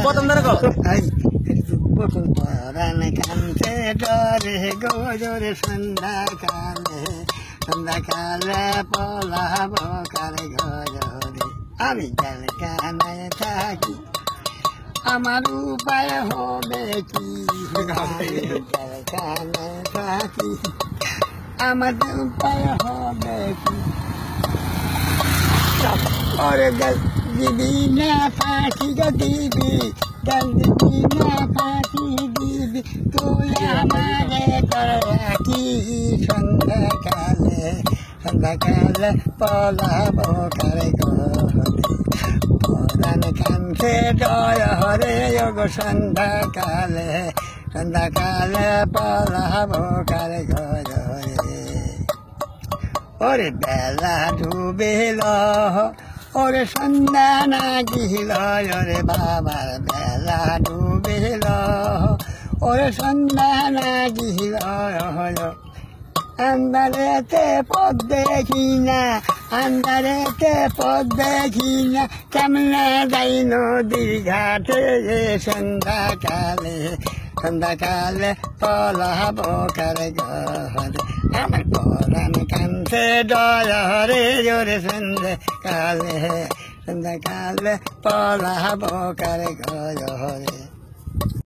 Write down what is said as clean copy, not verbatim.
প্রথম ধরে কো প্রথম পরাণ কান্তে ডরে গোজরে সন্ধ্যাকালে সন্ধ্যাকালে পলাব কারে ঘরে আমি জেলখানায় থাকি আমার উপায় হবে কি জেলখানায় থাকি আমার উপায় হবে কি ওরে দিবি না ফাঁকি গো দিবি দিবি না ফাঁকি দিবি তুই আমারে রাখি সন্ধ্যাকালে সন্ধ্যাকালে পলাব কারে ঘরে পরাণ কান্তে ডয় হরে গো সন্ধ্যাকালে সন্ধ্যাকালে পলাব কারে ঘরে ওরে বেলা ডুবিল ওরে সন্ধ্যা না গিল ওরে বাবার বেলা ডুবিল ওরে সন্ধ্যা না গিল আন্ধারেতে পথ দেখি না আন্ধারেতে পথ দেখি না কেমনে যাই নদীর ঘাটে সন্ধ্যাকালে সন্ধ্যাকালে পলাব কারে ঘরে আমার পরাণ কান্তে ডয় হরে ওরে সন্ধ্যাকালে সন্ধ্যাকালে পলাব কারে ঘরে